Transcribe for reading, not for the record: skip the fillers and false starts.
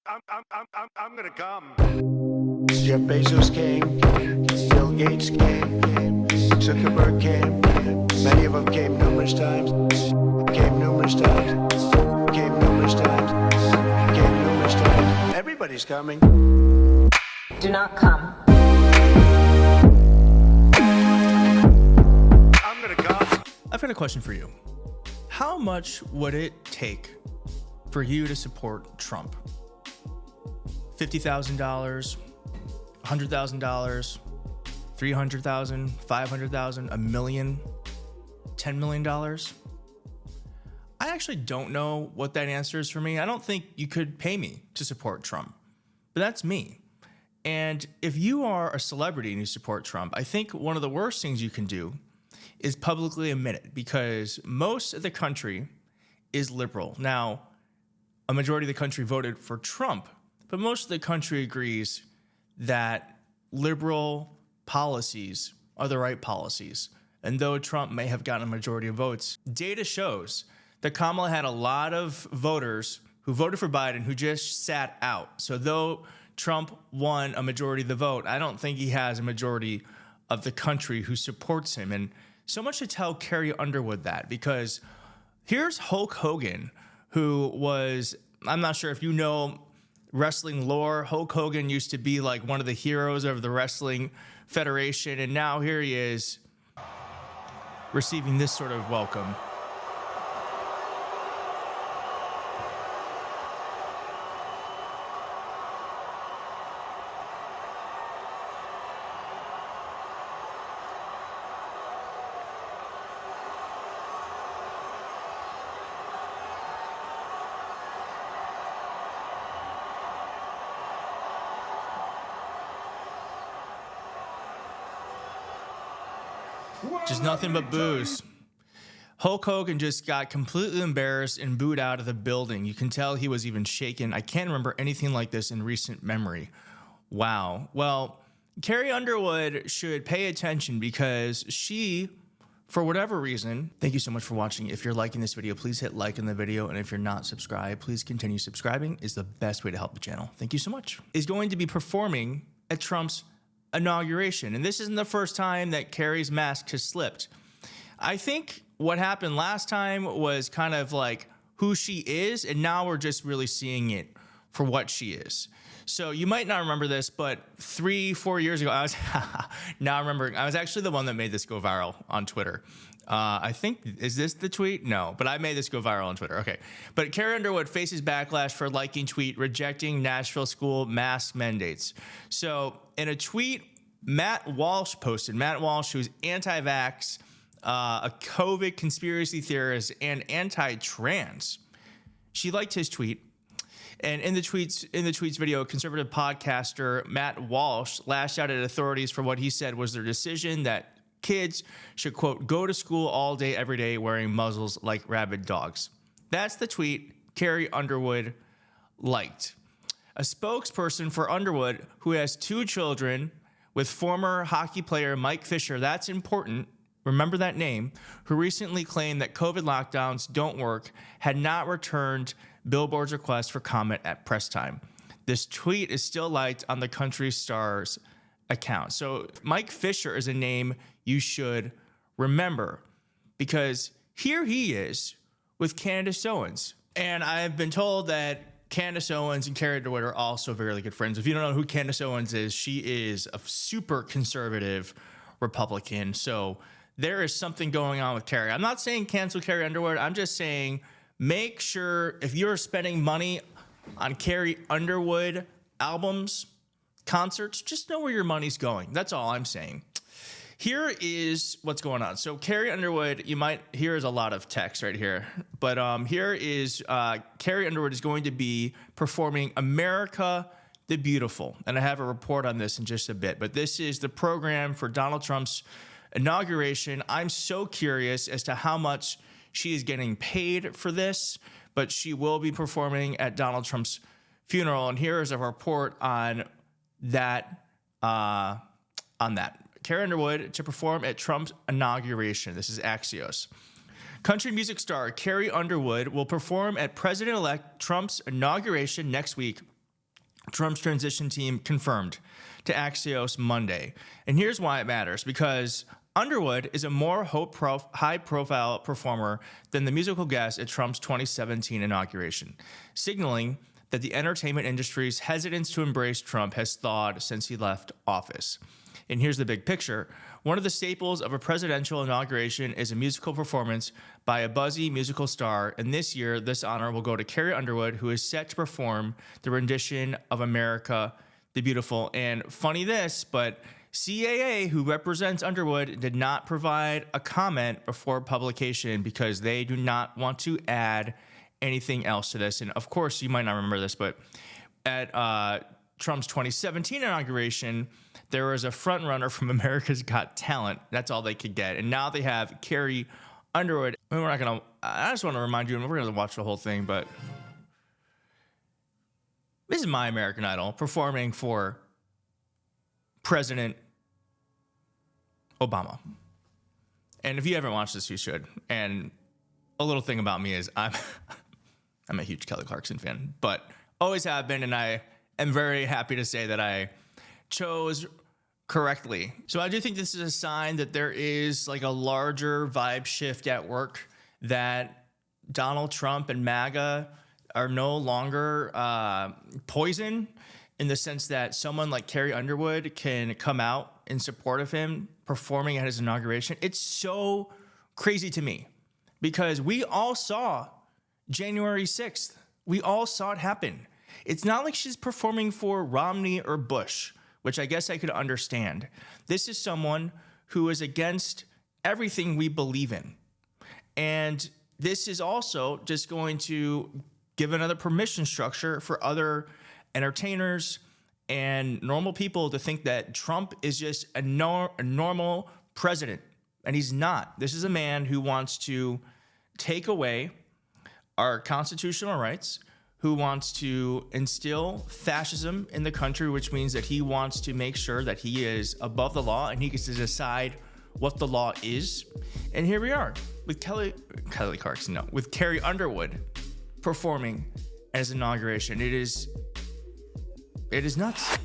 I'm gonna come. Jeff Bezos came, Bill Gates came, Zuckerberg came, many of them came numerous times, everybody's coming. Do not come. I'm gonna come. I've got a question for you. How much would it take for you to support Trump? $50,000, $100,000, $300,000, $500,000, $1 million, $10 million? I actually don't know what that answer is for me. I don't think you could pay me to support Trump, but that's me. And if you are a celebrity and you support Trump, I think one of the worst things you can do is publicly admit it, because most of the country is liberal. Now, a majority of the country voted for Trump, but most of the country agrees that liberal policies are the right policies. And though Trump may have gotten a majority of votes, data shows that Kamala had a lot of voters who voted for Biden who just sat out. So though Trump won a majority of the vote, I don't think he has a majority of the country who supports him. And so much to tell Carrie Underwood that, because here's Hulk Hogan, who was, I'm not sure if you know wrestling lore. Hulk Hogan used to be like one of the heroes of the Wrestling Federation, and now here he is receiving this sort of welcome. Just nothing but boos. Hulk Hogan just got completely embarrassed and booed out of the building. You can tell he was even shaken. I can't remember anything like this in recent memory. Wow. Well, Carrie Underwood should pay attention, because she, for whatever reason, thank you so much for watching. If you're liking this video, please hit like in the video. And if you're not subscribed, please continue subscribing. Is the best way to help the channel. Thank you so much. Is going to be performing at Trump's inauguration. And this isn't the first time that Carrie's mask has slipped. I think what happened last time was kind of like who she is, and now we're just really seeing it for what she is. So you might not remember this, but 3-4 years ago, I was now I'm remembering, I was actually the one that made this go viral on Twitter. I think, is this the tweet? No, but I made this go viral on Twitter. Okay. But Carrie Underwood faces backlash for liking tweet rejecting Nashville school mask mandates. So in a tweet, Matt Walsh posted, Matt Walsh, who's anti-vax, a COVID conspiracy theorist, and anti-trans. She liked his tweet. And in the tweets video, conservative podcaster Matt Walsh lashed out at authorities for what he said was their decision that kids should, quote, go to school all day, every day, wearing muzzles like rabid dogs. That's the tweet Carrie Underwood liked. A spokesperson for Underwood, who has 2 children with former hockey player Mike Fisher, that's important, remember that name, who recently claimed that COVID lockdowns don't work, had not returned Billboard's request for comment at press time. This tweet is still liked on the Country Star's account. So Mike Fisher is a name you should remember, because here he is with Candace Owens. And I've been told that Candace Owens and Carrie Underwood are also very good friends. If you don't know who Candace Owens is, she is a super conservative Republican. So there is something going on with Carrie. I'm not saying cancel Carrie Underwood. I'm just saying make sure if you're spending money on Carrie Underwood albums, concerts, just know where your money's going. That's all I'm saying. Here is what's going on. So Carrie Underwood, you might hear is a lot of text right here, but here is Carrie Underwood is going to be performing America the Beautiful. And I have a report on this in just a bit, but this is the program for Donald Trump's inauguration. I'm so curious as to how much she is getting paid for this, but she will be performing at Donald Trump's funeral. And here is a report on that, Carrie Underwood to perform at Trump's inauguration. This is Axios. Country music star Carrie Underwood will perform at President-elect Trump's inauguration next week Trump's transition team confirmed to Axios Monday. And here's why it matters, because Underwood is a more high-profile performer than the musical guest at Trump's 2017 inauguration, signaling that the entertainment industry's hesitance to embrace Trump has thawed since he left office. And here's the big picture. One of the staples of a presidential inauguration is a musical performance by a buzzy musical star, and this year, this honor will go to Carrie Underwood, who is set to perform the rendition of America the Beautiful. And funny this, but CAA, who represents Underwood, did not provide a comment before publication because they do not want to add anything else to this. And of course, you might not remember this, but at Trump's 2017 inauguration, there was a front runner from America's Got Talent. That's all they could get. And now they have Carrie Underwood. I mean, I just want to remind you, and we're going to watch the whole thing, but this is My American Idol performing for President Obama. And if you haven't watched this, you should. And a little thing about me is I'm a huge Kelly Clarkson fan, but always have been, and I am very happy to say that I chose correctly. So I do think this is a sign that there is like a larger vibe shift at work, that Donald Trump and MAGA are no longer poison, in the sense that someone like Carrie Underwood can come out in support of him performing at his inauguration. It's so crazy to me because we all saw January 6th. We all saw it happen. It's not like she's performing for Romney or Bush, which I guess I could understand. This is someone who is against everything we believe in. And this is also just going to give another permission structure for other entertainers and normal people to think that Trump is just a normal president. And he's not. This is a man who wants to take away our constitutional rights, who wants to instill fascism in the country, which means that he wants to make sure that he is above the law and he gets to decide what the law is. And here we are with with Carrie Underwood performing at his inauguration. It is nuts.